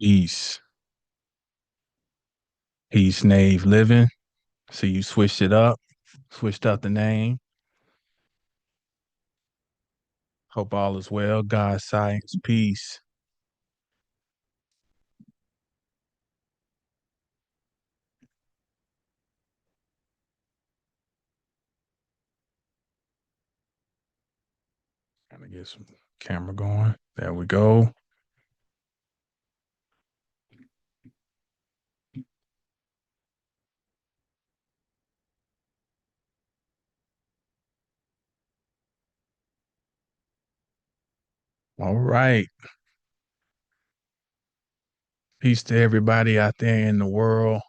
Peace. Peace, Nave Living. So you switched it up, switched up the name. Hope all is well. God, science, peace. Gotta get some camera going. There we go. All right. Peace to everybody out there in the world,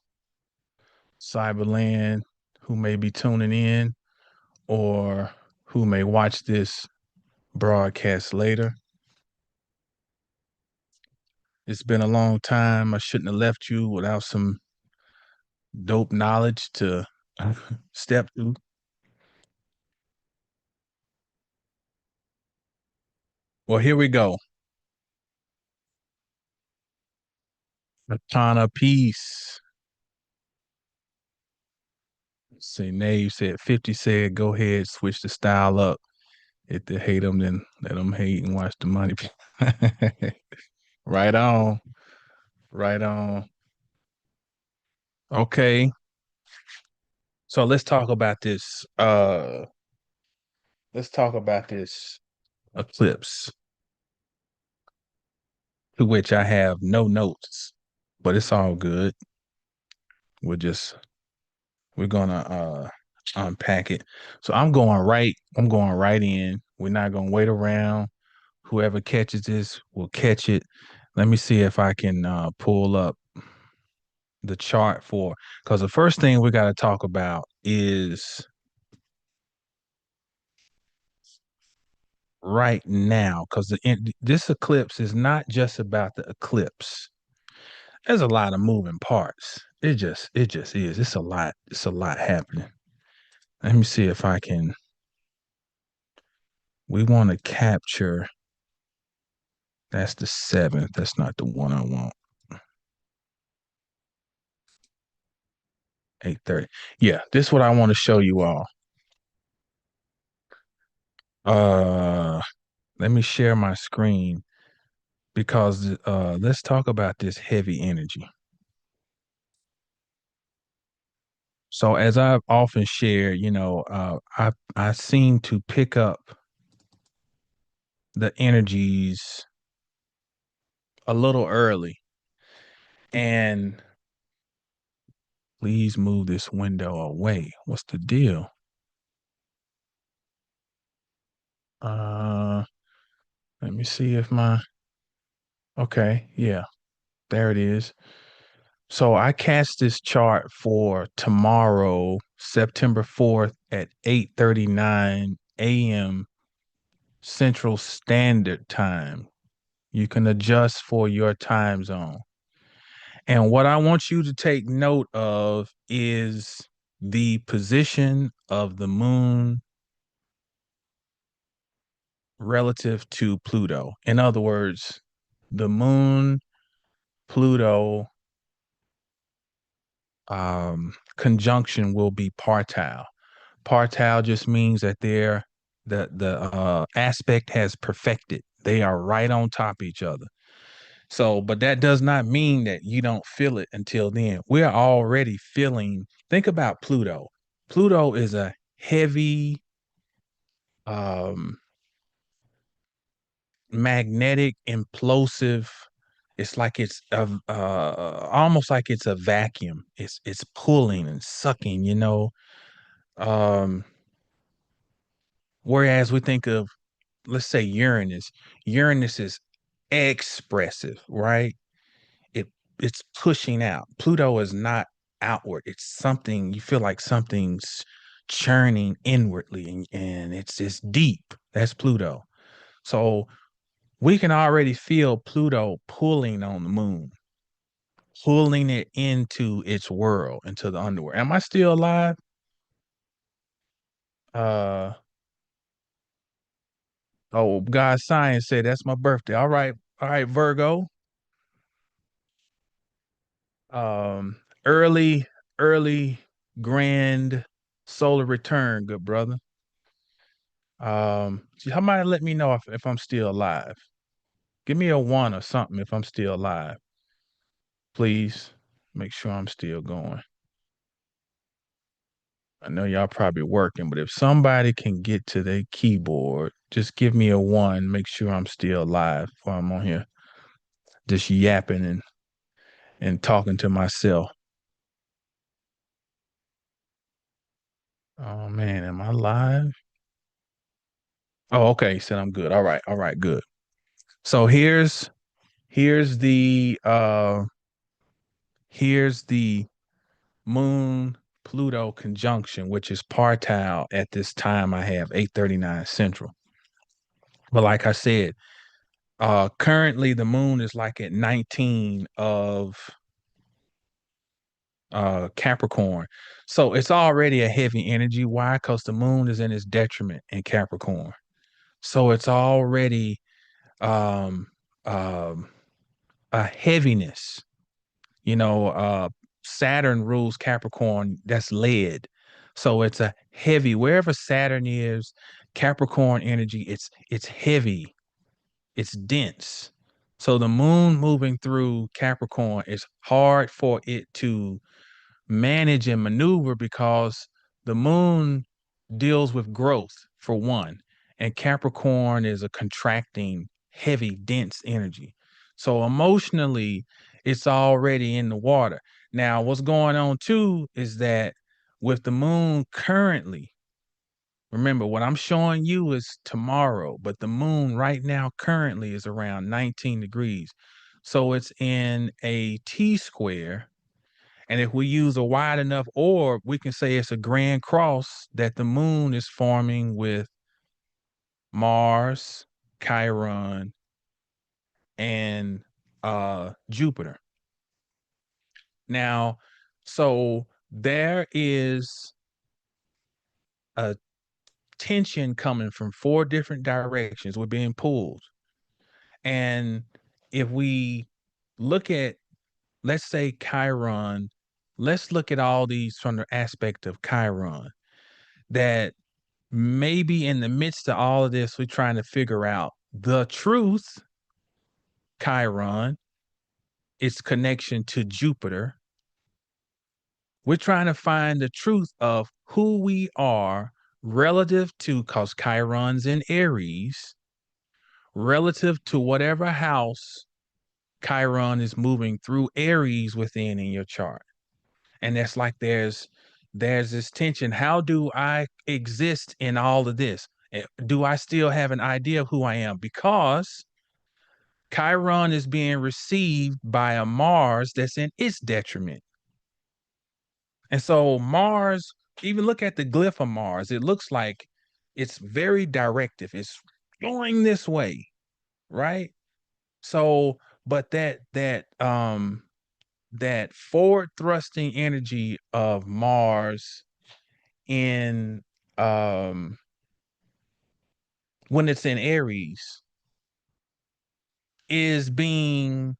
Cyberland, who may be tuning in or who may watch this broadcast later. It's been a long time. I shouldn't have left you without some dope knowledge to step through. Well, here we go. Matana peace. See, Nave said 50 said, go ahead, switch the style up. If they hate them, then let them hate and watch the money. Right on. Right on. Okay. So let's talk about this eclipse, to which I have no notes, but it's all good. We're just we're gonna unpack it. So I'm going right in. We're not gonna wait around. Whoever catches this will catch it. Let me see if I can pull up the chart for, because the first thing we got to talk about is right now, because this eclipse is not just about the eclipse. There's a lot of moving parts. It just is. It's a lot. It's a lot happening. Let me see if I can. We want to capture. That's the seventh. That's not the one I want. 8:30. Yeah, this is what I want to show you all. Uh, Let me share my screen because let's talk about this heavy energy. So as I've often shared, I seem to pick up the energies a little early. And please move this window away. What's the deal? Uh, Let me see if my okay, yeah, there it is. So I cast this chart for tomorrow, September 4th at 8:39 a.m. Central Standard Time. You can adjust for your time zone. And what I want you to take note of is the position of the moon relative to Pluto. In other words, the moon, Pluto conjunction will be partile. Partile just means that the aspect has perfected. They are right on top of each other. So, but that does not mean that you don't feel it until then. We're already feeling. Think about Pluto. Pluto is a heavy, um, magnetic, implosive. It's like it's almost like it's a vacuum. It's pulling and sucking. Um, Whereas we think of, let's say, Uranus. Uranus is expressive, right? it it's pushing out. Pluto is not outward. It's something you feel like something's churning inwardly, and it's deep. That's Pluto. So we can already feel Pluto pulling on the moon, pulling it into its world, into the underworld. Am I still alive? Uh oh, God science said that's my birthday. All right, Virgo. Um, early, early grand solar return, good brother. Somebody let me know if I'm still alive. Give me a one or something if I'm still alive. Please make sure I'm still going. I know y'all probably working, but if somebody can get to their keyboard, just give me a one. Make sure I'm still alive while I'm on here, just yapping and talking to myself. Oh man, am I live? Oh, okay. He said I'm good. All right, good. So here's here's the Moon Pluto conjunction, which is partile at this time. I have 8:39 Central. But like I said, currently the moon is like at 19 of Capricorn. So it's already a heavy energy. Why? Because the moon is in its detriment in Capricorn. So it's already um um a heaviness. You know, Saturn rules Capricorn, that's lead. So it's a heavy, wherever Saturn is, Capricorn energy, it's heavy, it's dense. So the moon moving through Capricorn is hard for it to manage and maneuver because the moon deals with growth for one, and Capricorn is a contracting, heavy, dense energy. So emotionally, it's already in the water. Now, what's going on too is that with the moon currently, remember what I'm showing you is tomorrow, but the moon right now currently is around 19 degrees. So it's in a T square, and if we use a wide enough orb, we can say it's a grand cross that the moon is forming with Mars, Chiron, and Jupiter. Now, so there is a tension coming from four different directions. We're being pulled. And if we look at, let's say, Chiron, let's look at all these from the aspect of Chiron, that maybe in the midst of all of this, we're trying to figure out the truth, Chiron, its connection to Jupiter. We're trying to find the truth of who we are relative to, because Chiron's in Aries, relative to whatever house Chiron is moving through Aries within in your chart. And that's like there's this tension. How do I exist in all of this? Do I still have an idea of who I am? Because Chiron is being received by a Mars that's in its detriment. And so Mars, even look at the glyph of Mars, it looks like it's very directive. It's going this way, right? So, but that forward thrusting energy of Mars in when it's in Aries is being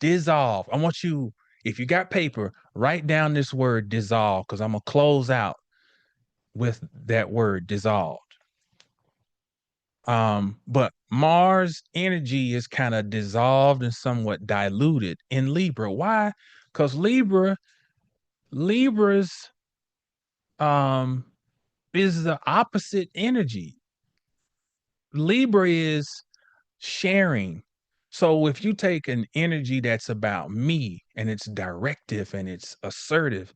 dissolved. I want you, if you got paper, write down this word dissolve, because I'm gonna close out with that word dissolved. But Mars energy is kind of dissolved and somewhat diluted in Libra. Why? Because Libra's um is the opposite energy. Libra is sharing. So if you take an energy that's about me and it's directive and it's assertive,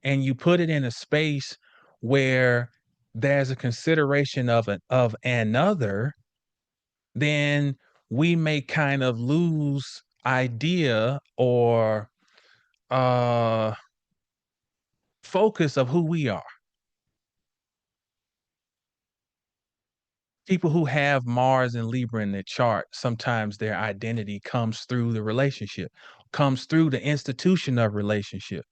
and you put it in a space where there's a consideration of another, then we may kind of lose idea or uh focus of who we are. People who have Mars and Libra in their chart, sometimes their identity comes through the relationship, comes through the institution of relationship.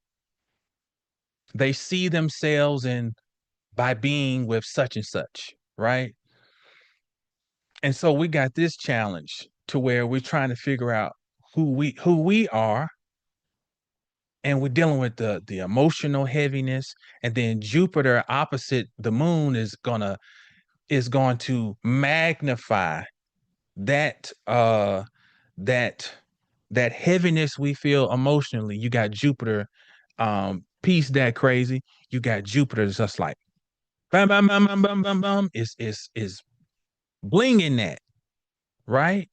They see themselves in by being with such and such, right? And so we got this challenge to where we're trying to figure out who we are and we're dealing with the emotional heaviness. And then Jupiter opposite the moon is going to magnify that that that heaviness we feel emotionally. You got Jupiter, peace that crazy. You got Jupiter just like bam bam bam bam bam bam bam is blinging that, right?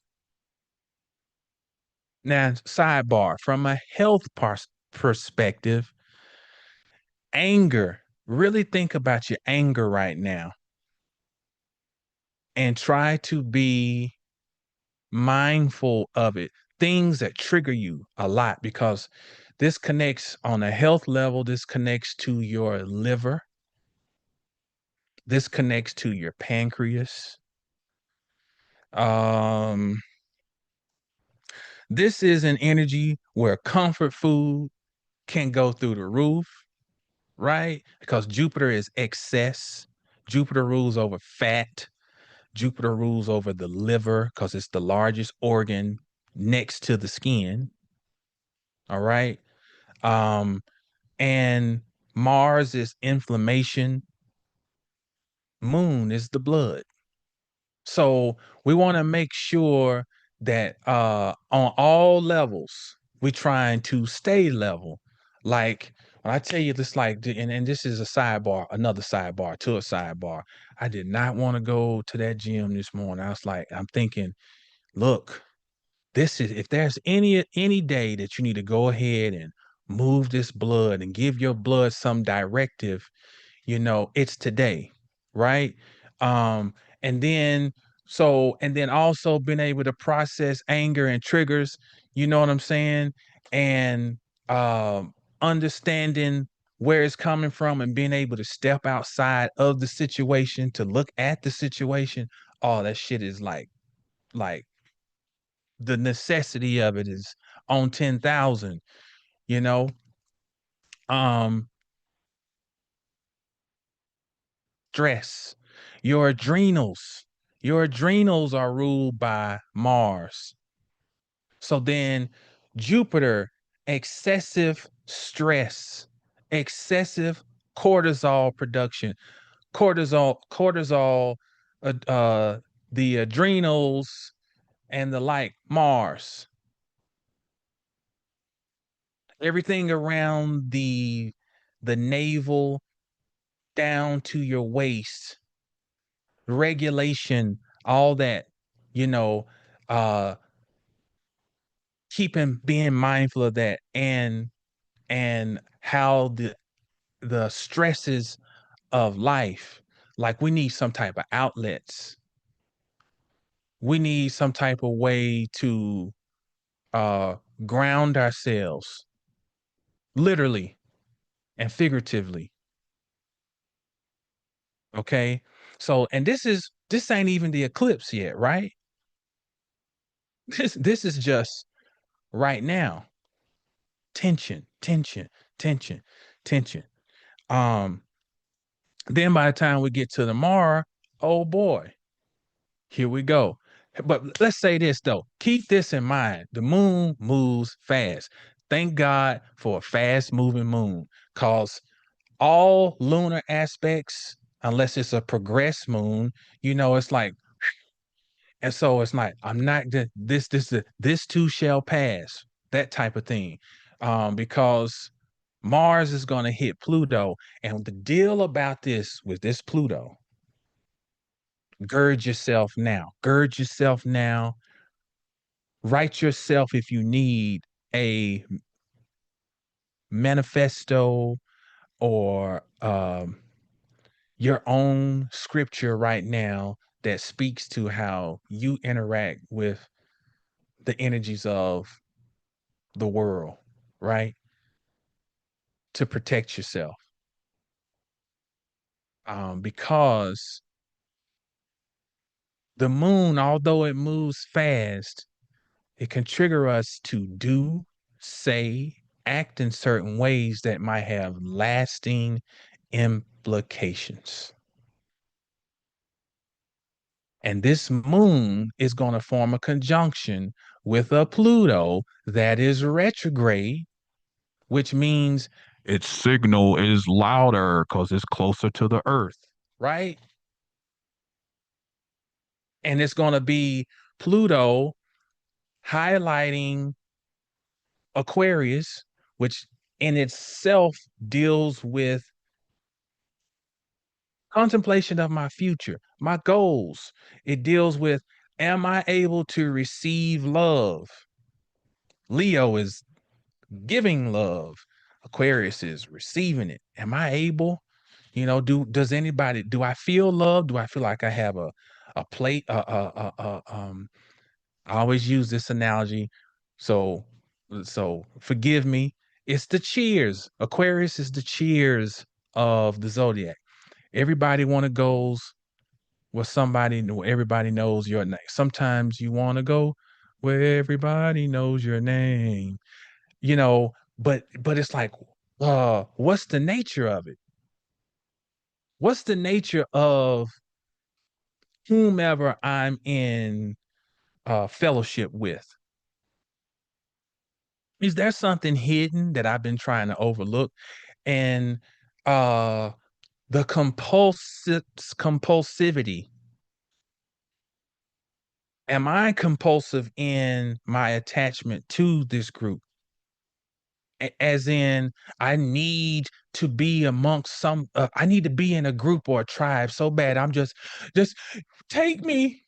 Now, sidebar, from a health perspective, anger. Really think about your anger right now and try to be mindful of it. Things that trigger you a lot, because this connects on a health level, this connects to your liver, this connects to your pancreas. Um, this is an energy where comfort food can go through the roof, right? Because Jupiter is excess. Jupiter rules over fat. Jupiter rules over the liver because it's the largest organ next to the skin. All right. Um, and Mars is inflammation. Moon is the blood. So we want to make sure that on all levels, we're trying to stay level. Like when I tell you this, like, and this is a sidebar, another sidebar to a sidebar. I did not want to go to that gym this morning. I was like, I'm thinking, look, this is, if there's any day that you need to go ahead and move this blood and give your blood some directive, it's today, right? um and then and then also being able to process anger and triggers, you know what I'm saying? And understanding where it's coming from and being able to step outside of the situation to look at the situation. All that shit is like the necessity of it is on 10,000, you know. um Stress. Your adrenals are ruled by Mars. So then Jupiter, excessive stress, excessive cortisol production, cortisol, uh, uh, the adrenals and the like, Mars, everything around the navel down to your waist, regulation, all that, you know, uh keeping being mindful of that, and how the stresses of life, like we need some type of outlets. We need some type of way to uh ground ourselves, literally and figuratively. Okay. So, and this ain't even the eclipse yet, right? This is just right now. Tension, tension, tension, tension. Um, then by the time we get to tomorrow, oh boy, here we go. But let's say this though. Keep this in mind. The moon moves fast. Thank God for a fast moving moon. Cause all lunar aspects, unless it's a progressed moon, it's like, and so it's like, I'm not this too shall pass, that type of thing. Because Mars is going to hit Pluto. And the deal about this with this Pluto, gird yourself now. Gird yourself now. Write yourself, if you need, a manifesto or your own scripture right now that speaks to how you interact with the energies of the world, right? To protect yourself. Because the moon, although it moves fast, it can trigger us to do, say, act in certain ways that might have lasting implications. And this moon is going to form a conjunction with a Pluto that is retrograde which means its signal is louder because it's closer to the earth, right? And it's going to be Pluto highlighting Aquarius, which in itself deals with contemplation of my future, my goals. It deals with, am I able to receive love? Leo is giving love. Aquarius is receiving it. Am I able? Does anybody, do I feel love? Do I feel like I have a plate I always use this analogy. So forgive me. It's the cheers. Aquarius is the cheers of the zodiac. Everybody want to goes where everybody knows your name. Sometimes you want to go where everybody knows your name. But it's like, what's the nature of it? What's the nature of whomever I'm in fellowship with? Is there something hidden that I've been trying to overlook? And uh the compulsivity. Am I compulsive in my attachment to this group? As in, I need to be amongst I need to be in a group or a tribe so bad. Just take me.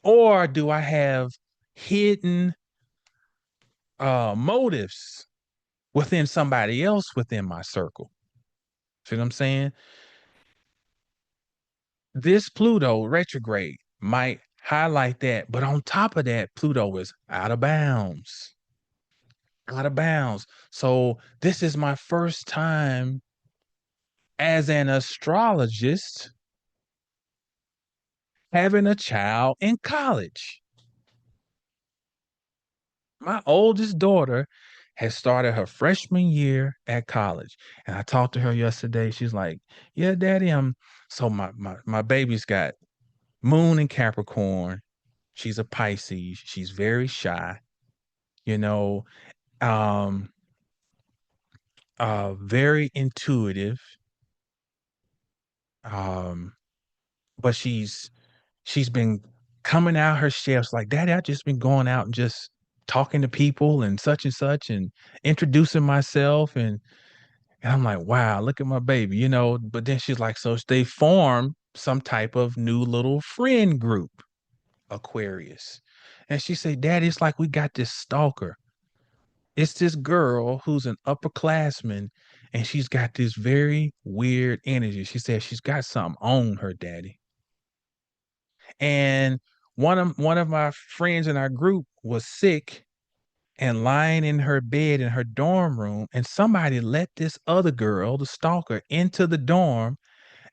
Or do I have hidden motives within somebody else within my circle? See what I'm saying? This Pluto retrograde might highlight that, but on top of that, Pluto is out of bounds. Out of bounds. So this is my first time as an astrologist having a child in college. My oldest daughter has started her freshman year at college. And I talked to her yesterday. She's like, "Yeah, Daddy, I'm." So my baby's got moon in Capricorn. She's a Pisces. She's very shy, you know, um, very intuitive. Um, but she's been coming out her shells like, Daddy, I just been going out and just talking to people and such and introducing myself and I'm like, wow, look at my baby, but then she's like, so they form some type of new little friend group, Aquarius. And she said, Daddy, it's like we got this stalker. It's this girl who's an upperclassman, and she's got this very weird energy. She said she's got something on her, Daddy. And one of my friends in our group was sick and lying in her bed in her dorm room, and somebody let this other girl, the stalker, into the dorm,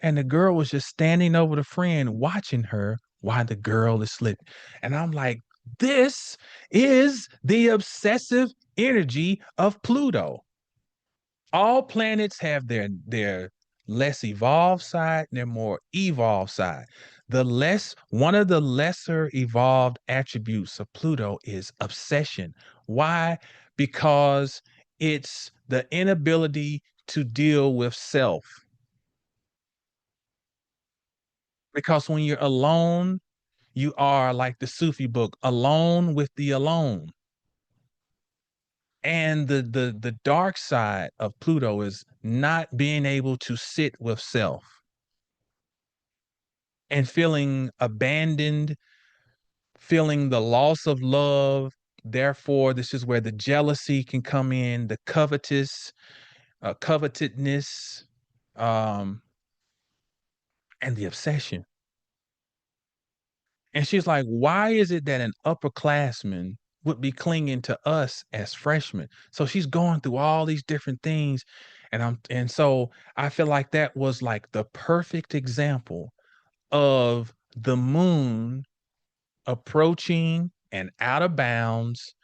and the girl was just standing over the friend watching her while the girl is sleeping. And I'm like, this is the obsessive energy of Pluto. All planets have their less evolved side and their more evolved side. One of the lesser evolved attributes of Pluto is obsession. Why? Because it's the inability to deal with self. Because when you're alone, you are like the Sufi book, alone with the alone. And the dark side of Pluto is not being able to sit with self and feeling abandoned, feeling the loss of love. Therefore, this is where the jealousy can come in, the covetedness, um, and the obsession. And she's like, why is it that an upperclassman would be clinging to us as freshmen? So she's going through all these different things. And so I feel like that was like the perfect example of the moon approaching and out of bounds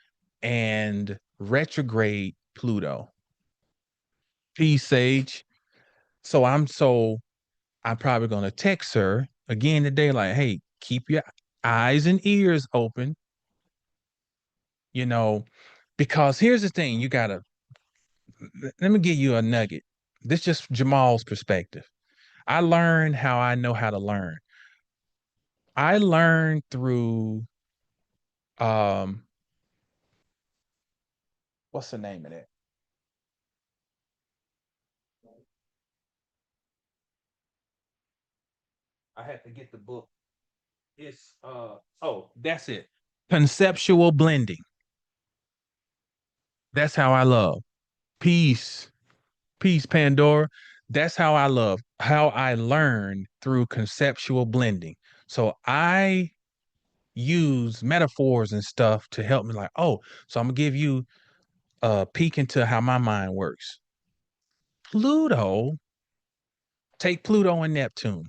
and retrograde Pluto. Peace, Sage. So I'm probably gonna text her again today, like, hey, keep your eyes and ears open, you know, because here's the thing, you gotta let me give you a nugget. This just Jamal's perspective. I learned how I know how to learn. I learned through um what's the name of that? I had to get the book. It's oh, that's it. Conceptual blending. That's how I love. Peace. Peace, Pandora. That's how I love. How I learn through conceptual blending. So I use metaphors and stuff to help me like, oh, so I'm gonna give you a peek into how my mind works. Pluto, take Pluto and Neptune.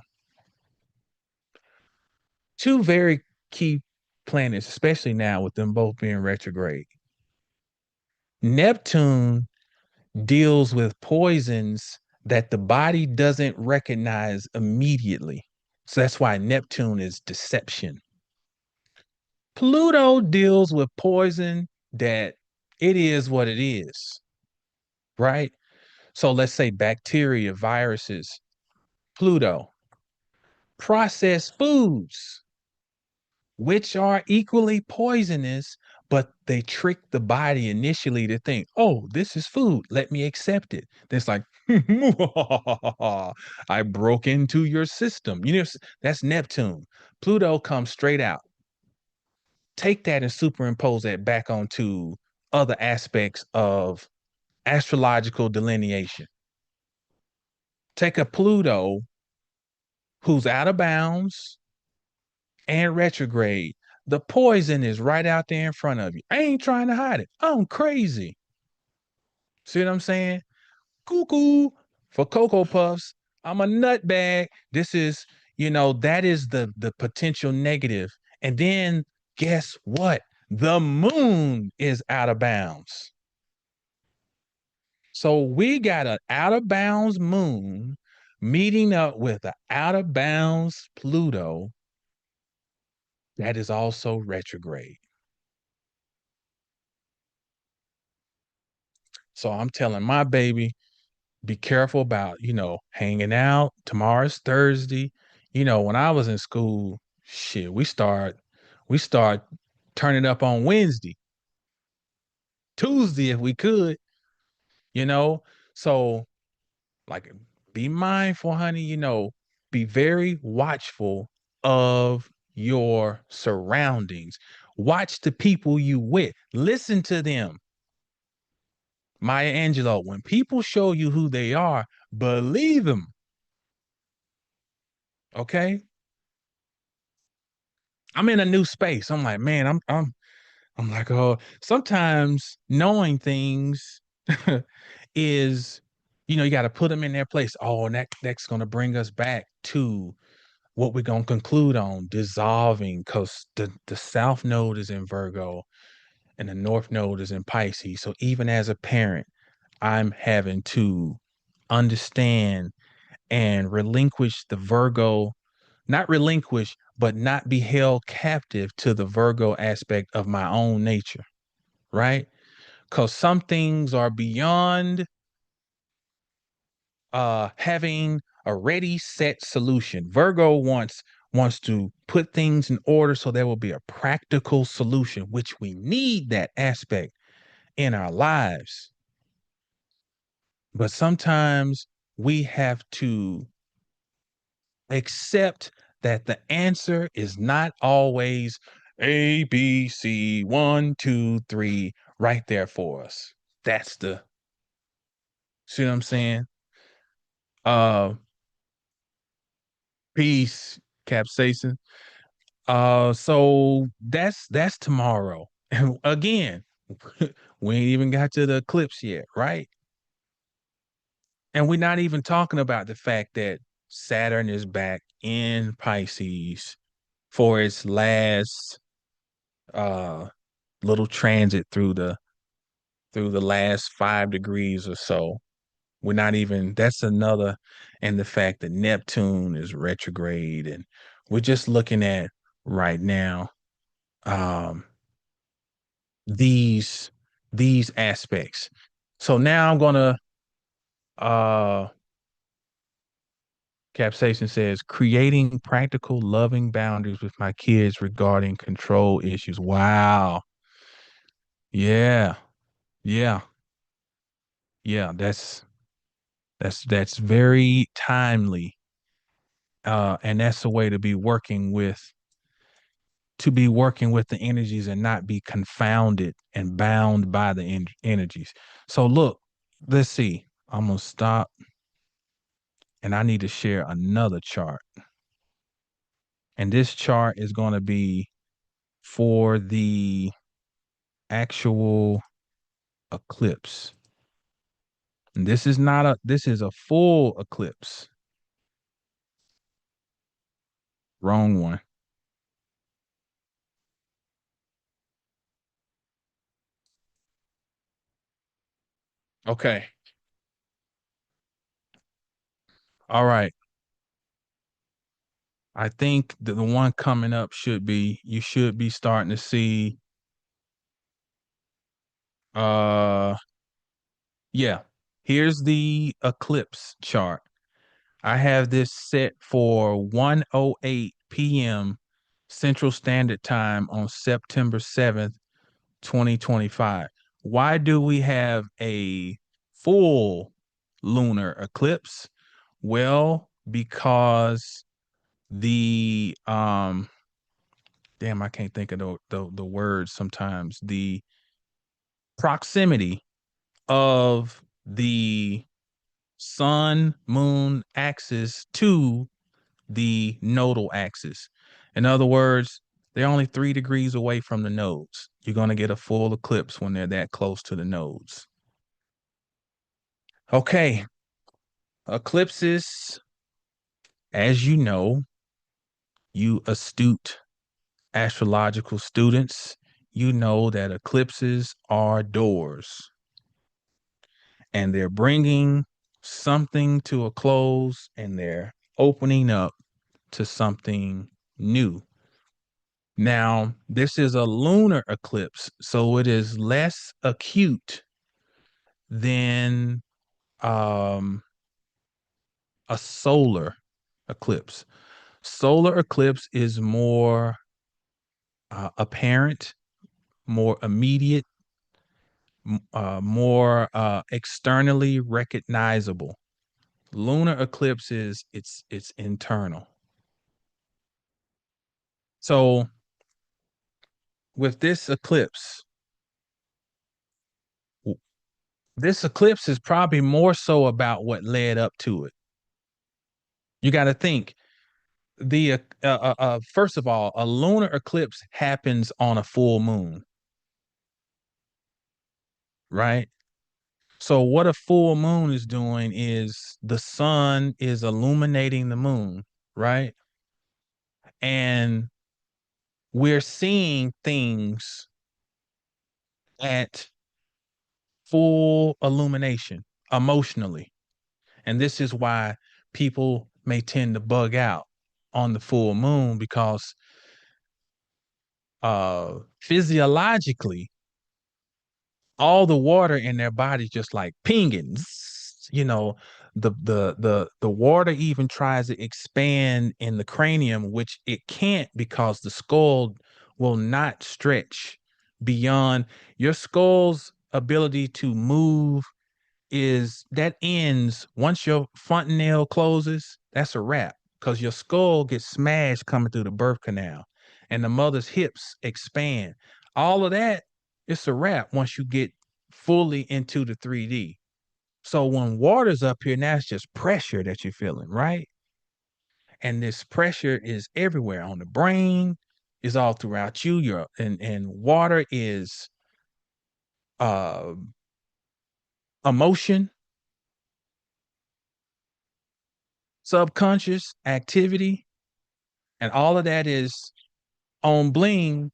Two very key planets, especially now with them both being retrograde. Neptune deals with poisons that the body doesn't recognize immediately. So that's why Neptune is deception. Pluto deals with poison that it is what it is, right? So let's say bacteria, viruses, Pluto, processed foods, which are equally poisonous, but they trick the body initially to think, oh, this is food. Let me accept it. It's like, I broke into your system. You know, that's Neptune. Pluto comes straight out. Take that and superimpose that back onto other aspects of astrological delineation. Take a Pluto who's out of bounds and retrograde. The poison is right out there in front of you. I ain't trying to hide it. I'm crazy. See what I'm saying? Cuckoo for Cocoa Puffs. I'm a nutbag. This is, that is the potential negative. And then guess what? The moon is out of bounds. So we got an out of bounds moon meeting up with an out of bounds Pluto that is also retrograde. So I'm telling my baby, be careful about, hanging out. Tomorrow's Thursday. When I was in school, shit, we start turning up on Wednesday, Tuesday if we could, you know. So like be mindful, honey, be very watchful of your surroundings. Watch the people you with. Listen to them. Maya Angelou, when people show you who they are, believe them. Okay. I'm in a new space. I'm like, man, I'm like, oh, sometimes knowing things is, you got to put them in their place. Oh, and that's gonna bring us back to what we're gonna conclude on dissolving, because the South Node is in Virgo and the North Node is in Pisces. So even as a parent, I'm having to understand and relinquish the Virgo, not relinquish, but not be held captive to the Virgo aspect of my own nature, right? Because some things are beyond having a ready set solution. Virgo wants to put things in order so there will be a practical solution, which we need that aspect in our lives. But sometimes we have to accept that the answer is not always A, B, C, one, two, three, right there for us. That's the, see what I'm saying? Uh, peace, capsaicin. So that's tomorrow. And again, we ain't even got to the eclipse yet, right? And we're not even talking about the fact that Saturn is back in Pisces for its last uh little transit through the last 5 degrees or so. We're not even, that's another, and the fact that Neptune is retrograde, and we're just looking at right now um these these aspects. So now I'm gonna uh Capsation says creating practical, loving boundaries with my kids regarding control issues. Wow. Yeah. Yeah. Yeah. That's very timely. And that's a way to be working with the energies and not be confounded and bound by the energies. So look, let's see. I'm gonna stop and I need to share another chart. And this chart is going to be for the actual eclipse. And this is a full eclipse. Wrong one. Okay. All right. I think the one coming up should be you should be starting to see uh yeah. Here's the eclipse chart. I have this set for 1:08 p.m. Central Standard Time on September 7th, 2025. Why do we have a full lunar eclipse? Well, because the damn, I can't think of the words sometimes. The proximity of the sun moon axis to the nodal axis. In other words, they're only 3 degrees away from the nodes. You're going to get a full eclipse when they're that close to the nodes. Okay, eclipses, as you know, you astute astrological students, you know that eclipses are doors and they're bringing something to a close and they're opening up to something new. Now, this is a lunar eclipse, so it is less acute than um, a solar eclipse. Solar eclipse is more apparent, more immediate, more externally recognizable. Lunar eclipse is it's internal. So with this eclipse is probably more so about what led up to it. You got to think the first of all, a lunar eclipse happens on a full moon, right? So what a full moon is doing is the sun is illuminating the moon, right? And we're seeing things at full illumination emotionally. And this is why people may tend to bug out on the full moon because physiologically all the water in their body just like pinging. You know, the water even tries to expand in the cranium, which it can't because the skull will not stretch beyond your skull's ability to move is that ends once your fontanelle closes, that's a wrap because your skull gets smashed coming through the birth canal and the mother's hips expand. All of that, it's a wrap once you get fully into the 3D. So when water's up here, now it's just pressure that you're feeling, right? And this pressure is everywhere on the brain, is all throughout you. And water is uh emotion, subconscious activity, and all of that is on bling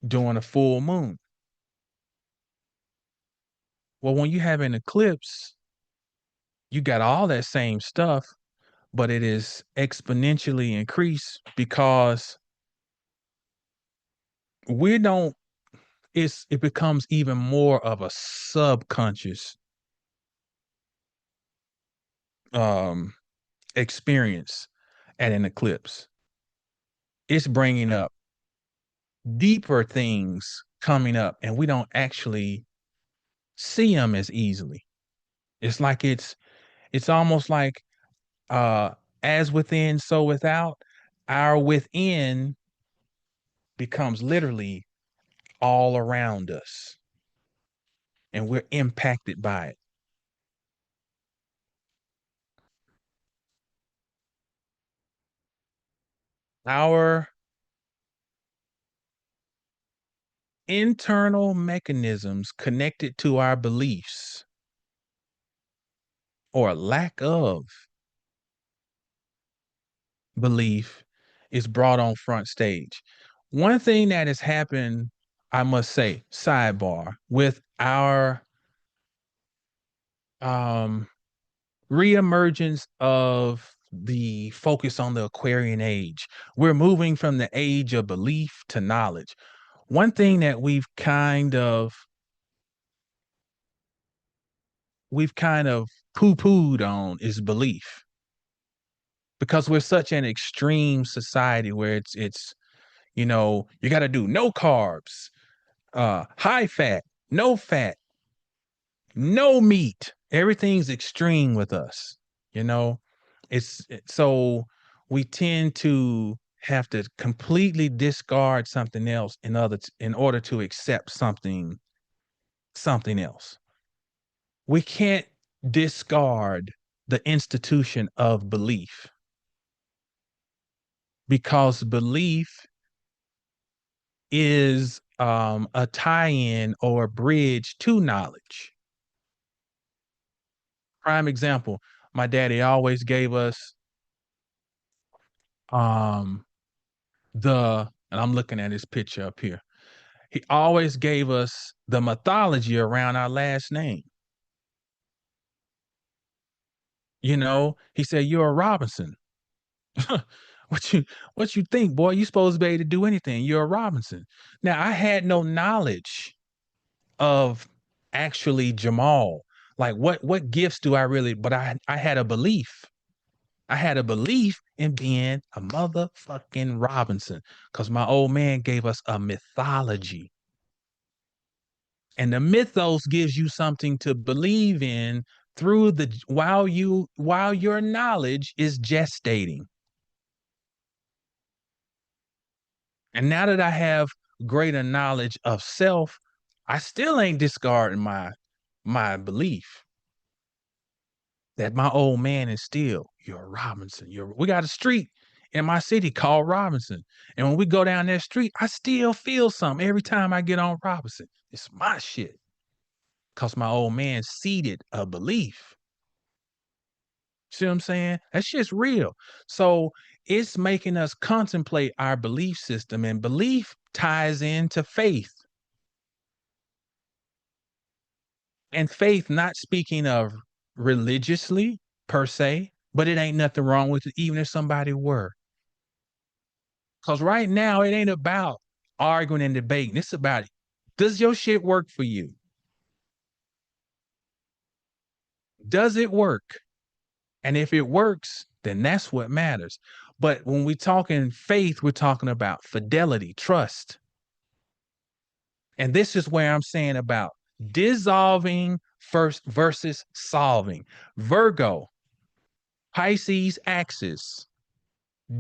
during a full moon. Well, when you have an eclipse, you got all that same stuff, but it is exponentially increased because we don't it becomes even more of a subconscious um experience at an eclipse. It's bringing up deeper things coming up, and we don't actually see them as easily. It's like it's almost like uh as within, so without. Our within becomes literally all around us, and we're impacted by it. Our internal mechanisms connected to our beliefs or lack of belief is brought on front stage. One thing that has happened, I must say, sidebar, with our um reemergence of the focus on the Aquarian age. We're moving from the age of belief to knowledge. One thing that we've kind of poo-pooed on is belief, because we're such an extreme society where it's you got to do no carbs, high fat, no meat. Everything's extreme with us. You know, so we tend to have to completely discard something else in order to accept something else. We can't discard the institution of belief, because belief is a tie-in or a bridge to knowledge. Prime example, my daddy always gave us um and I'm looking at his picture up here. He always gave us the mythology around our last name. He said, "You're a Robinson." what you what you think, boy? You supposed to be able to do anything. You're a Robinson. Now, I had no knowledge of actually Jamal. Like, what gifts do I really? But I had a belief. I had a belief in being a motherfucking Robinson, because my old man gave us a mythology. And the mythos gives you something to believe in through the while your knowledge is gestating. And now that I have greater knowledge of self, I still ain't discarding my belief that my old man is still, you're a Robinson. We got a street in my city called Robinson. And when we go down that street, I still feel something every time I get on Robinson. It's my shit. Cause my old man seeded a belief. See what I'm saying? That shit's real. So it's making us contemplate our belief system, and belief ties into faith. And faith, not speaking of religiously per se, but it ain't nothing wrong with it, even if somebody were. Because right now, it ain't about arguing and debating. It's about, does your shit work for you? Does it work? And if it works, then that's what matters. But when we talk in faith, we're talking about fidelity, trust. And this is where I'm saying about dissolving first versus solving. Virgo, Pisces axis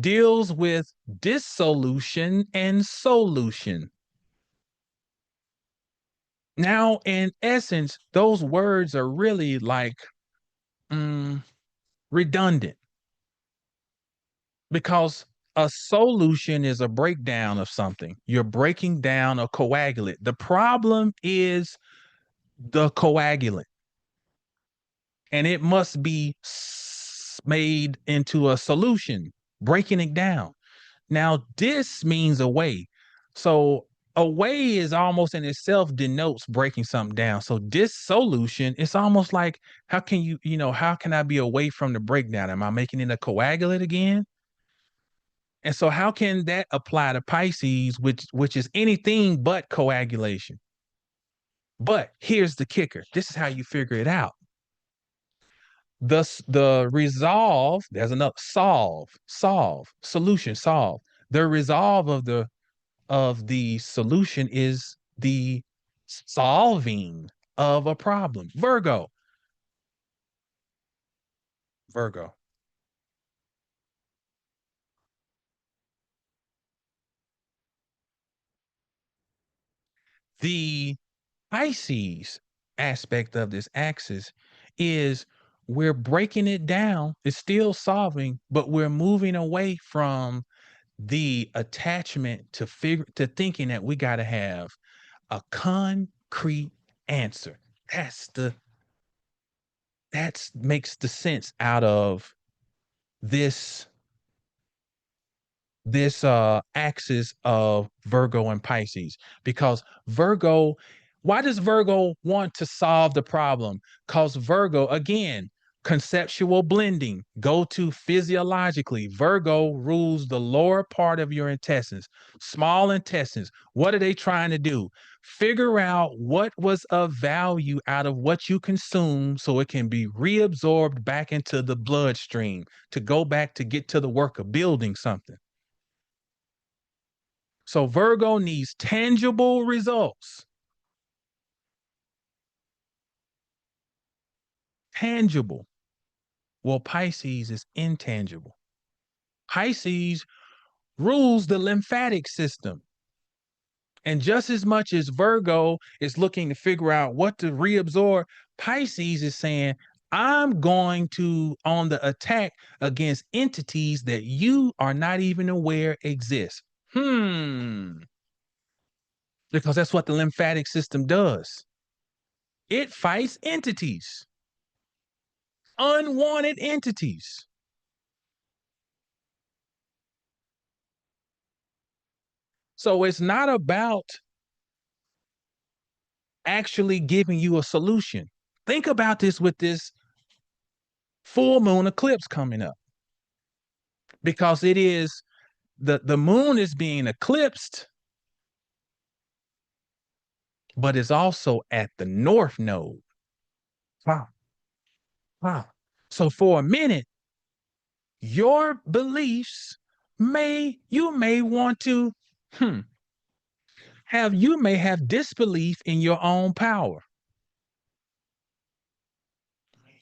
deals with dissolution and solution. Now, in essence, those words are really like redundant, because a solution is a breakdown of something. You're breaking down a coagulant. The problem is the coagulant, and it must be made into a solution, breaking it down. Now, this means a way. So, a way is almost in itself denotes breaking something down. So, dissolution, it's almost like, how can I be away from the breakdown? Am I making it a coagulant again? And so, how can that apply to Pisces, which is anything but coagulation? But here's the kicker. This is how you figure it out. The resolve, there's another solution, solve. The resolve of the solution is the solving of a problem. Virgo. The Pisces aspect of this axis is we're breaking it down. It's still solving, but we're moving away from the attachment to thinking that we got to have a concrete answer. That's the that's makes the sense out of this axis of Virgo and Pisces, because Virgo, why does Virgo want to solve the problem? Because Virgo, again, conceptual blending, go to physiologically. Virgo rules the lower part of your intestines, small intestines. What are they trying to do? Figure out what was of value out of what you consume so it can be reabsorbed back into the bloodstream to go back to get to the work of building something. So Virgo needs tangible results. Tangible. Well, Pisces is intangible. Pisces rules the lymphatic system. And just as much as Virgo is looking to figure out what to reabsorb, Pisces is saying, I'm going to on the attack against entities that you are not even aware exist. Because that's what the lymphatic system does. It fights entities, unwanted entities. So it's not about actually giving you a solution. Think about this with this full moon eclipse coming up, because it is the moon is being eclipsed, but it's also at the north node. Wow. Wow. So for a minute, your beliefs you may want to hmm, you may have disbelief in your own power.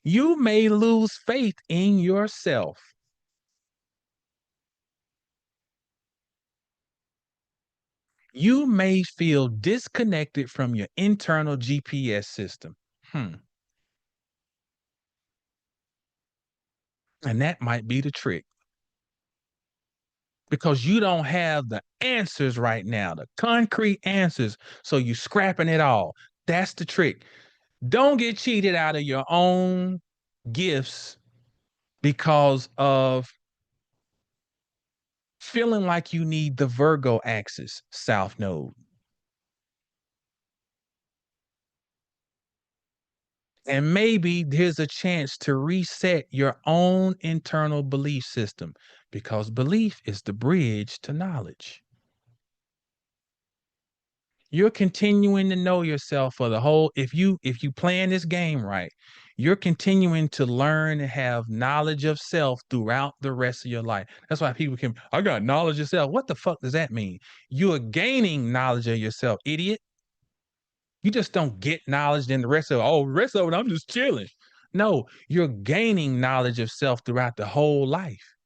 You may lose faith in yourself. You may feel disconnected from your internal GPS system. Hmm. And that might be the trick, because you don't have the answers right now, the concrete answers. So you scrapping it all. That's the trick. Don't get cheated out of your own gifts because of feeling like you need the Virgo axis, South Node. And maybe there's a chance to reset your own internal belief system, because belief is the bridge to knowledge. You're continuing to know yourself for the whole, if you plan this game right, you're continuing to learn and have knowledge of self throughout the rest of your life. That's why people can, I got knowledge of self. What the fuck does that mean? You are gaining knowledge of yourself, idiot. You just don't get knowledge, then the rest of it, oh, the rest of it, I'm just chilling. No, you're gaining knowledge of self throughout the whole life,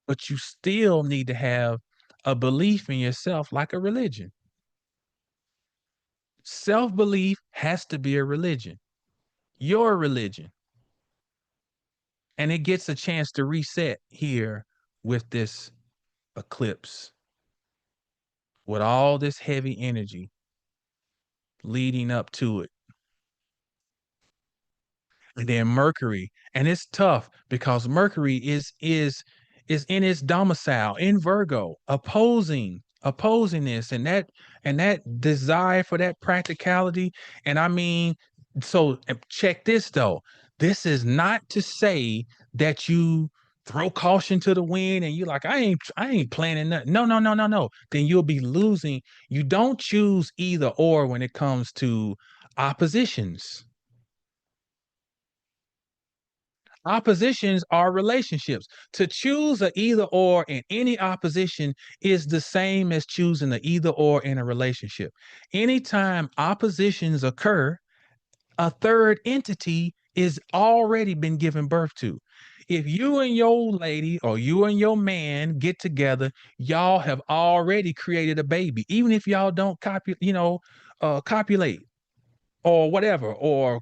but you still need to have a belief in yourself like a religion. Self belief has to be a religion, your religion. And it gets a chance to reset here with this eclipse, with all this heavy energy leading up to it. And then Mercury, and it's tough because Mercury is in its domicile in Virgo, opposing this, and that desire for that practicality. And I mean, so check this though. This is not to say that you throw caution to the wind and you like, I ain't planning nothing. No, no, no, no, no. Then you'll be losing. You don't choose either or when it comes to oppositions. Oppositions are relationships. To choose a either or in any opposition is the same as choosing a either or in a relationship. Anytime oppositions occur, a third entity is already been given birth to. If you and your lady or you and your man get together, y'all have already created a baby. Even if y'all don't copulate or whatever, or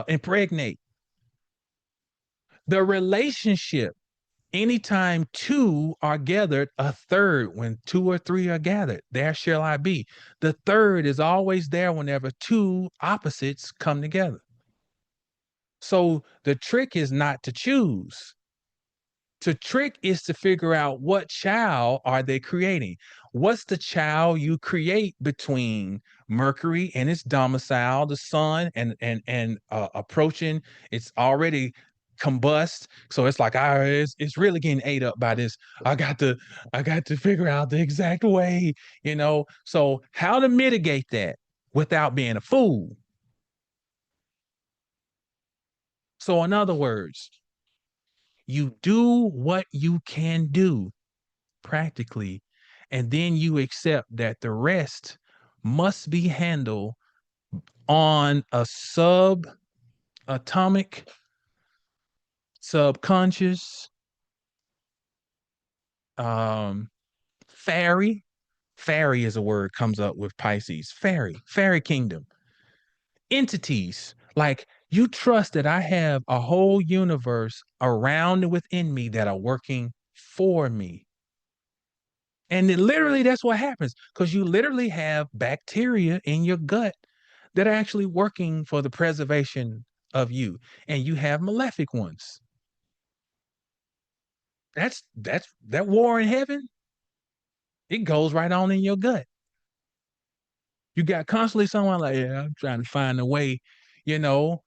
impregnate. The relationship, anytime two are gathered, a third, when two or three are gathered, there shall I be. The third is always there whenever two opposites come together. So the trick is not to choose. To trick is to figure out what child are they creating. What's the child you create between Mercury and its domicile, the sun, and approaching? It's already combust, so it's like it's really getting ate up by this. I got to I got to figure out the exact way, So how to mitigate that without being a fool? So in other words, you do what you can do practically, and then you accept that the rest must be handled on a subatomic, subconscious, um, fairy. Fairy is a word comes up with Pisces. Fairy kingdom entities. Like you trust that I have a whole universe around and within me that are working for me. And literally, that's what happens because you literally have bacteria in your gut that are actually working for the preservation of you, and you have malefic ones. That war in heaven. It goes right on in your gut. You got constantly someone like, yeah, I'm trying to find a way, you know,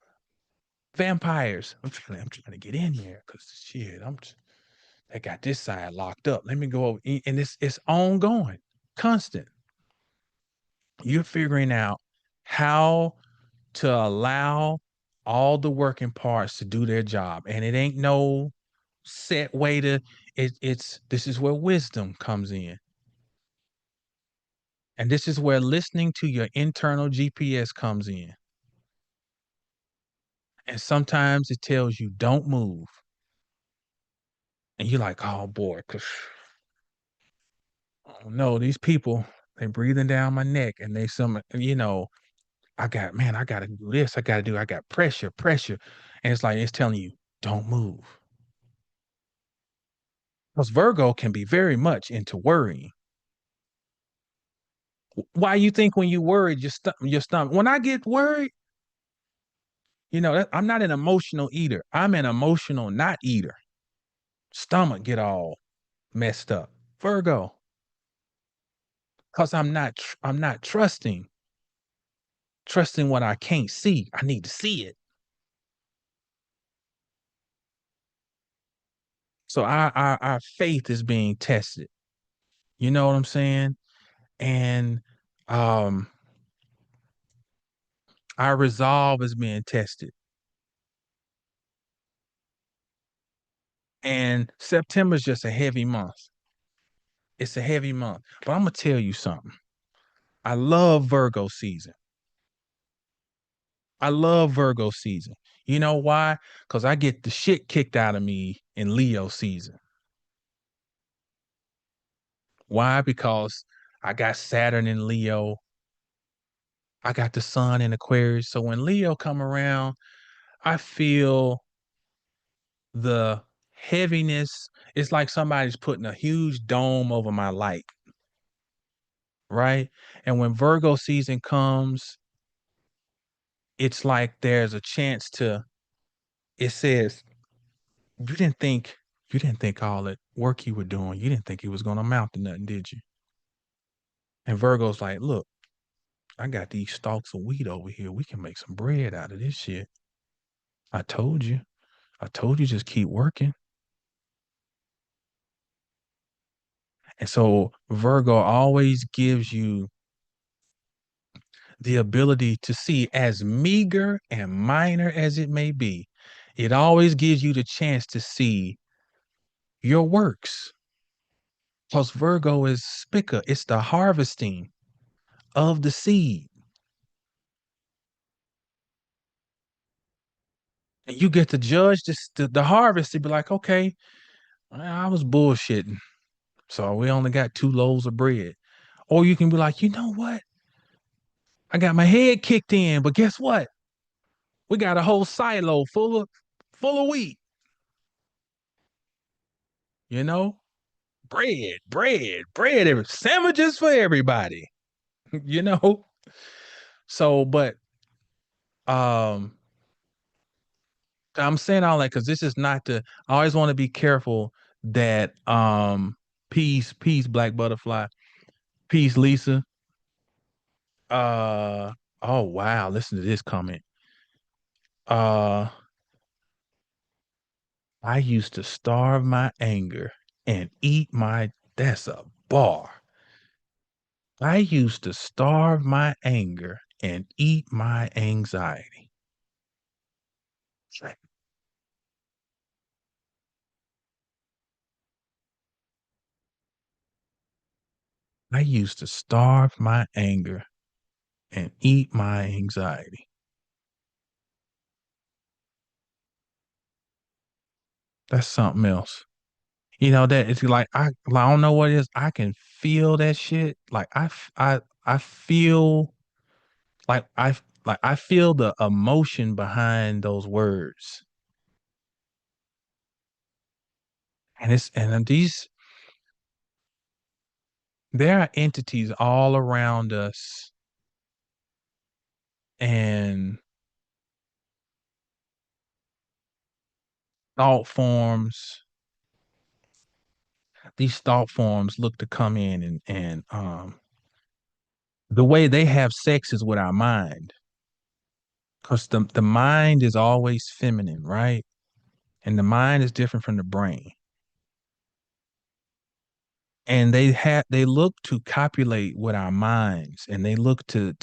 vampires. I'm trying to get in here because shit, I got this side locked up. Let me go over, and it's ongoing, constant. You're figuring out how to allow all the working parts to do their job. And it ain't no set way to it's this is where wisdom comes in. And this is where listening to your internal GPS comes in. And sometimes it tells you don't move. And you're like, oh boy, cause oh no, these people, they breathing down my neck and I gotta do this. I got pressure, pressure. And it's like it's telling you, don't move. Because Virgo can be very much into worrying. Why you think when you worried, your stomach? When I get worried, I'm not an emotional eater. I'm an emotional not eater. Stomach get all messed up. Virgo, because I'm not trusting what I can't see. I need to see it. So our faith is being tested. You know what I'm saying? And um, our resolve is being tested. And September is just a heavy month. It's a heavy month. But I'm gonna tell you something. I love Virgo season. I love Virgo season. You know why? Because I get the shit kicked out of me in Leo season. Why? Because I got Saturn in Leo. I got the sun in Aquarius. So when Leo come around, I feel the heaviness. It's like somebody's putting a huge dome over my light, right? And when Virgo season comes, it's like there's a chance to, it says, you didn't think you didn't think all that work you were doing, you didn't think it was gonna amount to nothing, did you? And Virgo's like, look, I got these stalks of wheat over here. We can make some bread out of this shit. I told you. I told you just keep working. And so Virgo always gives you the ability to see, as meager and minor as it may be, it always gives you the chance to see your works. Because Virgo is spica, it's the harvesting of the seed. And you get to judge this, the harvest to be like, okay, I was bullshitting. So we only got 2 loaves of bread. Or you can be like, you know what? I got my head kicked in, but guess what? We got a whole silo full of wheat, you know? Bread, sandwiches for everybody, you know? So, but um I'm saying all that because this is not the I always want to be careful that peace, black butterfly, peace, Lisa. Uh oh wow, listen to this comment. Uh I used to starve my anger and eat my that's a bar. I used to starve my anger and eat my anxiety. I used to starve my anger and eat my anxiety. That's something else. You know that it's like I don't know what it is. I can feel that shit. Like I feel like I feel the emotion behind those words. And these there are entities all around us, and thought forms these thought forms look to come in and the way they have sex is with our mind, because the mind is always feminine, right? And the mind is different from the brain. And they look to copulate with our minds, and they look to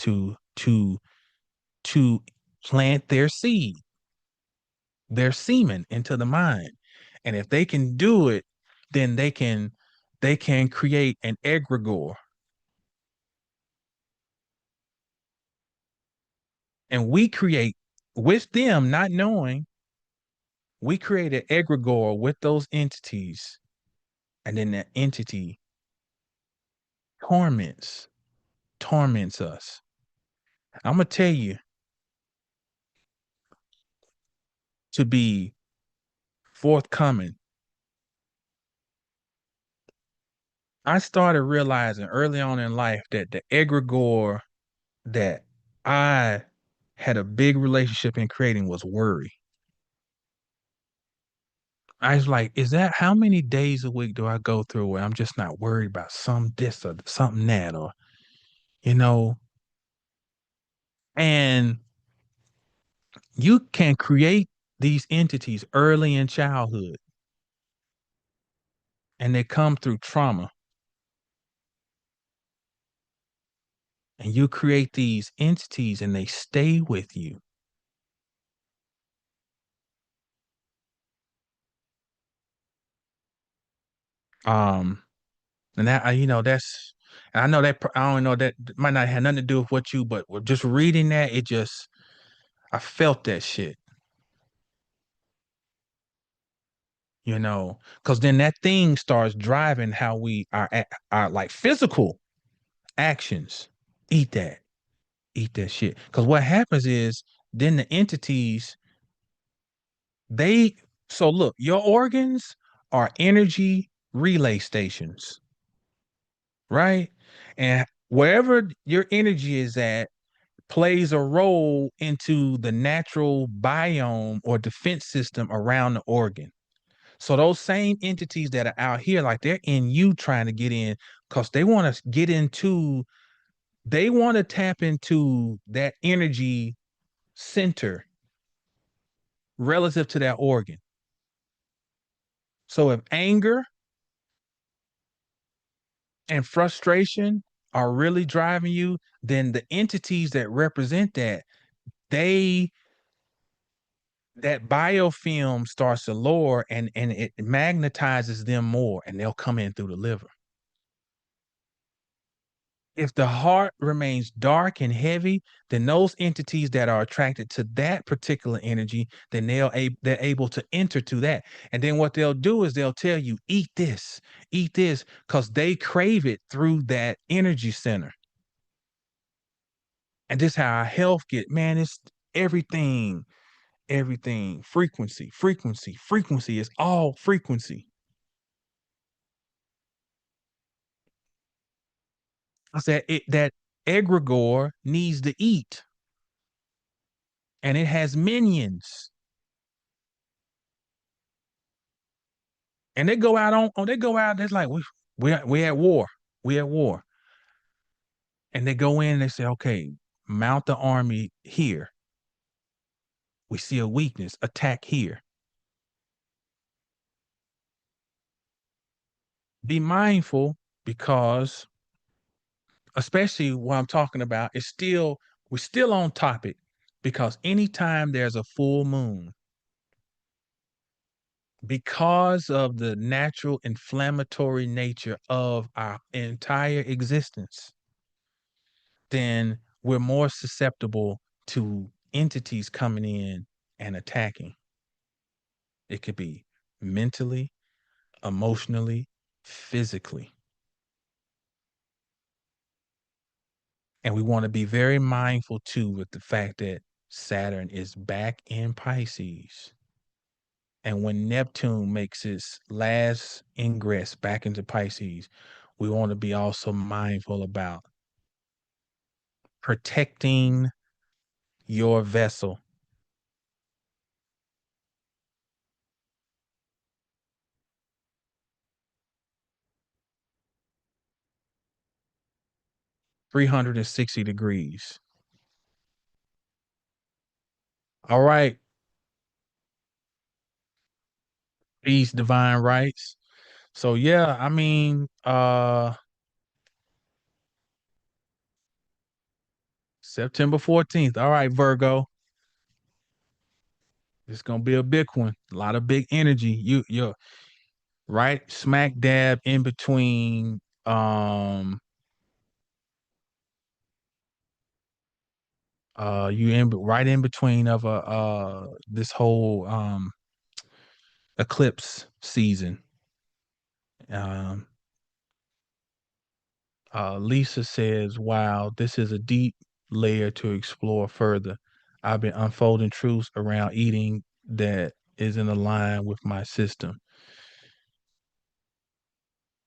plant their seed, their semen into the mind. And if they can do it, then they can create an egregore. And we create with them not knowing, we create an egregore with those entities, and then that entity torments torments us. I'm gonna tell you, to be forthcoming, I started realizing early on in life that the egregore that I had a big relationship in creating was worry. I was like, is that how many days a week do I go through where I'm just not worried about some this or something that, or you know, and you can create these entities early in childhood, and they come through trauma, and you create these entities and they stay with you. Um, and that that's, and I know that I don't know that might not have nothing to do with what you, but with just reading that, it just I felt that shit, because then that thing starts driving how we are like physical actions. Eat that, eat that shit. Because what happens is then the entities they so look, your organs are energy relay stations, right? And wherever your energy is at plays a role into the natural biome or defense system around the organ. So those same entities that are out here, like they're in you trying to get in because they want to tap into that energy center relative to that organ. So if anger and frustration are really driving you, then the entities that represent that, they that biofilm starts to lower and it magnetizes them more and they'll come in through the liver. If the heart remains dark and heavy, then those entities that are attracted to that particular energy, then they're able to enter to that. And then what they'll do is they'll tell you, eat this, because they crave it through that energy center. And this how our health get, man, it's everything, everything, frequency, frequency, frequency is all frequency. I said that egregore needs to eat and it has minions. And they go out they go out, it's like we at war. We at war. And they go in and they say, okay, mount the army here. We see a weakness, attack here. Be mindful because especially what I'm talking about, is still we're still on topic because anytime there's a full moon, because of the natural inflammatory nature of our entire existence, then we're more susceptible to entities coming in and attacking. It could be mentally, emotionally, physically. And we want to be very mindful too with the fact that Saturn is back in Pisces. And when Neptune makes its last ingress back into Pisces, we want to be also mindful about protecting your vessel. 360 degrees. All right. Peace, divine rights. So yeah, I mean, September 14th. All right, Virgo. It's gonna be a big one. A lot of big energy. You're right smack dab in between you in right in between of a this whole eclipse season. Um Lisa says, wow, this is a deep layer to explore further. I've been unfolding truths around eating that isn't aligned with my system.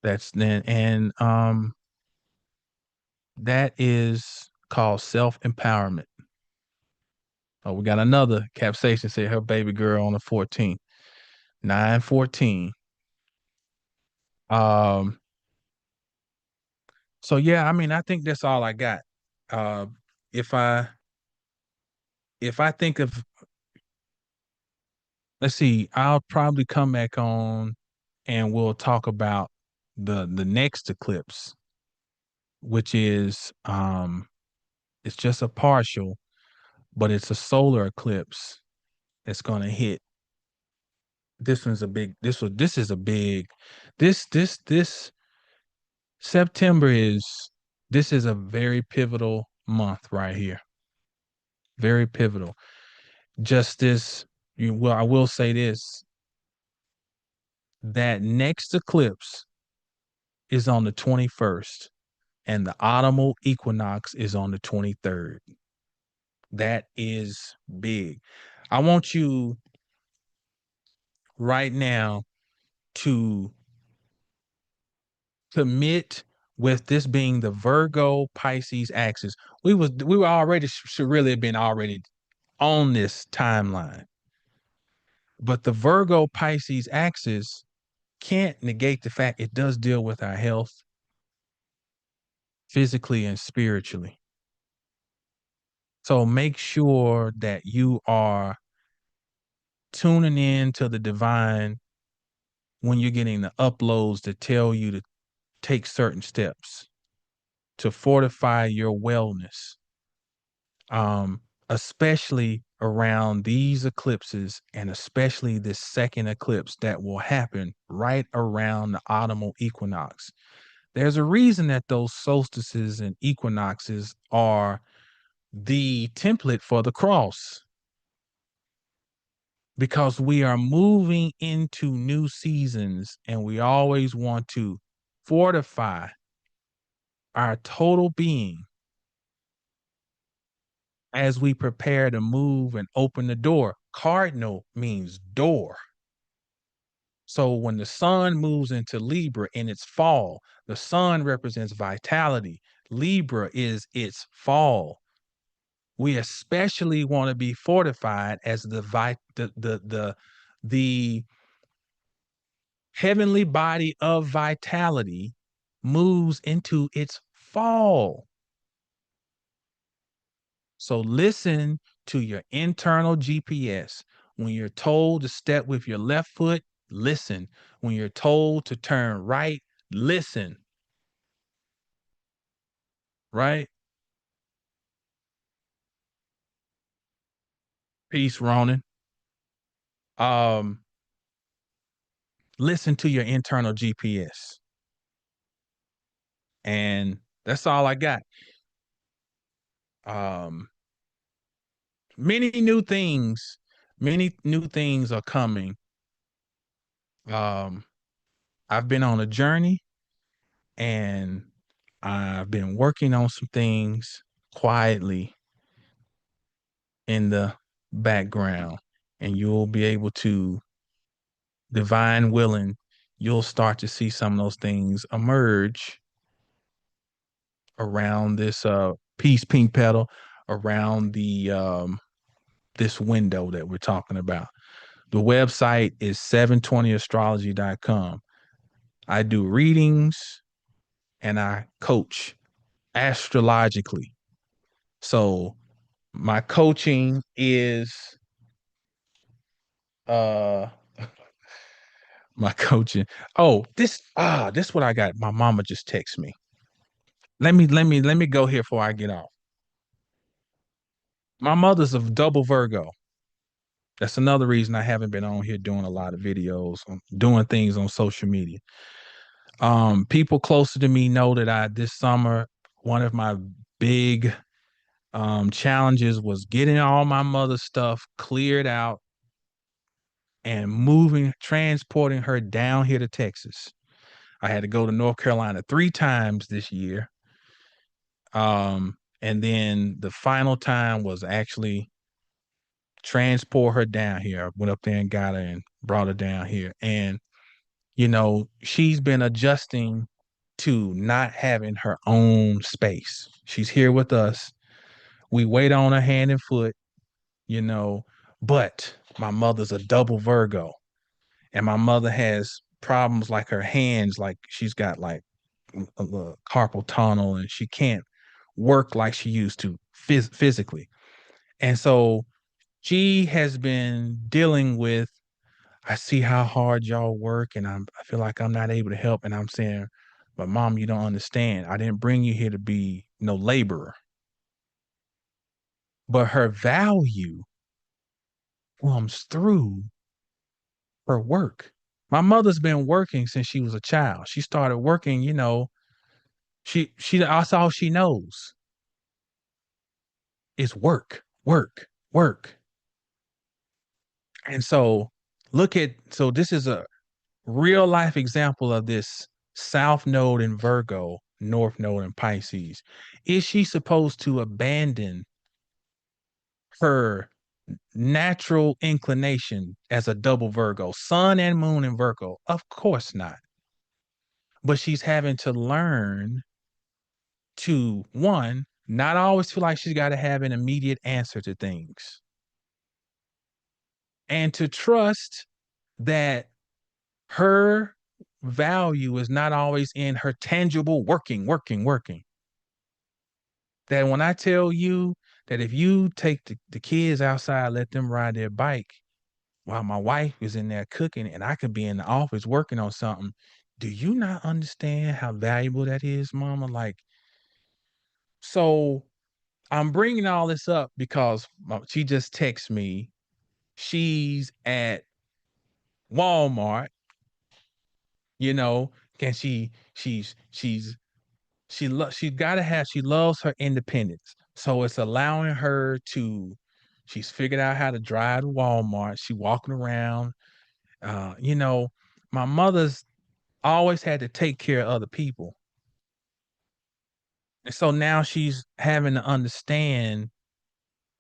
That's then and that is called self-empowerment. Oh, we got another capsation said her baby girl on the 14th. 9/14. Um, so yeah, I mean, I think that's all I got. Uh, if I if I think of let's see, I'll probably come back on and we'll talk about the next eclipse, which is it's just a partial, but it's a solar eclipse that's gonna hit. This one's a big this is a big this September is this is a very pivotal month right here. Very pivotal. Just this well, I will say this, that next eclipse is on the 21st and the autumnal equinox is on the 23rd. That is big. I want you right now to commit with this being the Virgo Pisces axis. We were already should really have been already on this timeline. But the Virgo Pisces axis can't negate the fact it does deal with our health physically and spiritually. So make sure that you are tuning in to the divine when you're getting the uploads that tell you to take certain steps to fortify your wellness, um, especially around these eclipses and especially this second eclipse that will happen right around the autumnal equinox. There's a reason that those solstices and equinoxes are the template for the cross because we are moving into new seasons and we always want to fortify our total being as we prepare to move and open the door. Cardinal means door. So when the sun moves into Libra in its fall, the sun represents vitality. Libra is its fall. We especially want to be fortified as the heavenly body of vitality moves into its fall. So listen to your internal GPS. When you're told to step with your left foot, listen. When you're told to turn right, listen. Right? Peace, Ronan. Um, listen to your internal GPS. And that's all I got. Um, many new things, many new things are coming. Um, I've been on a journey and I've been working on some things quietly in the background, and you'll be able to, divine willing, you'll start to see some of those things emerge around this peace pink petal, around the this window that we're talking about. The website is 720astrology.com. I do readings and I coach astrologically. So my coaching is uh my coaching. Oh, this what I got. My mama just texted me. Let me go here before I get off. My mother's a double Virgo. That's another reason I haven't been on here doing a lot of videos, doing things on social media. People closer to me know that I this summer one of my big challenges was getting all my mother's stuff cleared out and moving, transporting her down here to Texas. I had to go to North Carolina 3 times this year. And then the final time was actually transport her down here. I went up there and got her and brought her down here. And, she's been adjusting to not having her own space. She's here with us. We wait on her hand and foot, you know, but my mother's a double Virgo and my mother has problems like her hands, like she's got like a carpal tunnel and she can't work like she used to physically. And so she has been dealing with, I see how hard y'all work and I feel like I'm not able to help. And I'm saying, but mom, you don't understand. I didn't bring you here to be no laborer. But her value comes through her work. My mother's been working since she was a child. She started working, that's all she knows is work, work, work. And so so this is a real life example of this South Node in Virgo, North Node in Pisces. Is she supposed to abandon her natural inclination as a double Virgo, sun and moon in Virgo? Of course not. But she's having to learn to, one, not always feel like she's got to have an immediate answer to things, and to trust that her value is not always in her tangible working, working, working. That when I tell you that if you take the kids outside, let them ride their bike, while my wife is in there cooking and I could be in the office working on something. Do you not understand how valuable that is, mama? Like, so I'm bringing all this up because she just texted me. She's at Walmart, you know, and she gotta have she loves her independence. So it's allowing her to she's figured out how to drive to Walmart. She walking around. You know, my mother's always had to take care of other people. And so now she's having to understand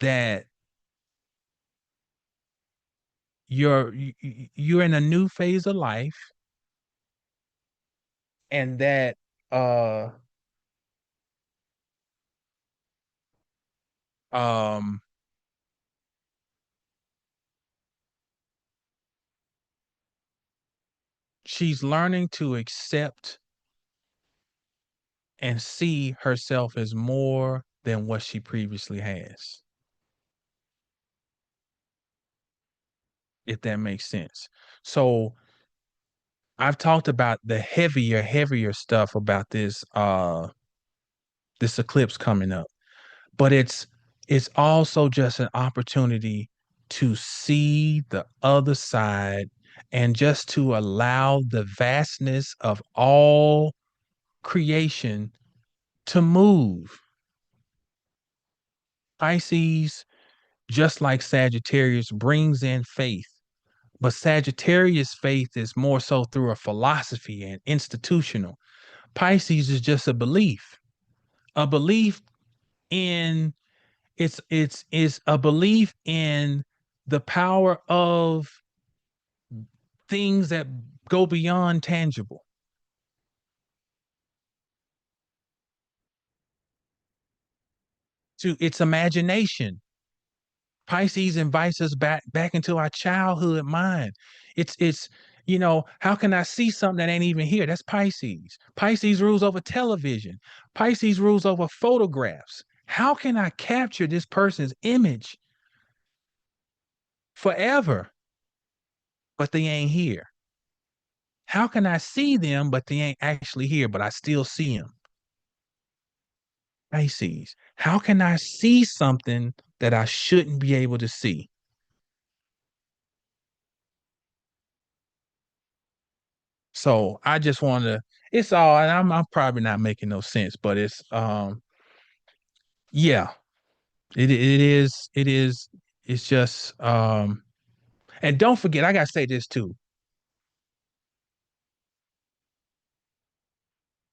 that you're in a new phase of life and that uh um she's learning to accept and see herself as more than what she previously has, if that makes sense. So I've talked about the heavier stuff about this eclipse coming up, but it's also just an opportunity to see the other side and just to allow the vastness of all creation to move. Pisces, just like Sagittarius, brings in faith. But Sagittarius faith is more so through a philosophy and institutional. Pisces is just a belief in it's a belief in the power of things that go beyond tangible. To its imagination. Pisces invites us back into our childhood mind. It's how can I see something that ain't even here? That's Pisces. Pisces rules over television. Pisces rules over photographs. How can I capture this person's image forever, but they ain't here? How can I see them, but they ain't actually here, but I still see them? Pisces. How can I see something that I shouldn't be able to see? So I just want to. It's all, and I'm probably not making no sense, but yeah, it is it's just and don't forget, I gotta say this too.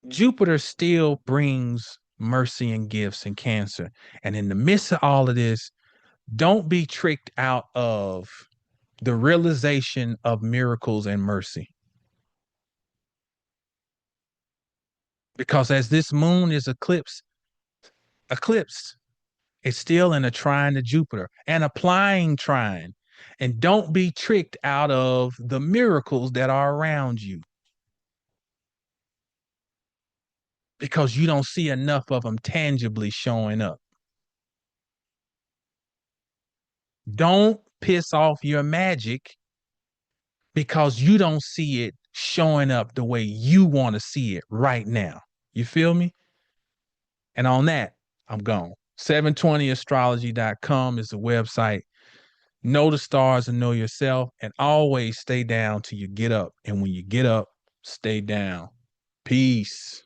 Jupiter still brings mercy and gifts and Cancer, and in the midst of all of this, don't be tricked out of the realization of miracles and mercy, because as this moon is eclipsed, it's still in a trine to Jupiter, an applying trine. And don't be tricked out of the miracles that are around you because you don't see enough of them tangibly showing up. Don't piss off your magic because you don't see it showing up the way you want to see it right now. You feel me? And on that, I'm gone. 720astrology.com is the website. Know the stars and know yourself, and always stay down till you get up. And when you get up, stay down. Peace.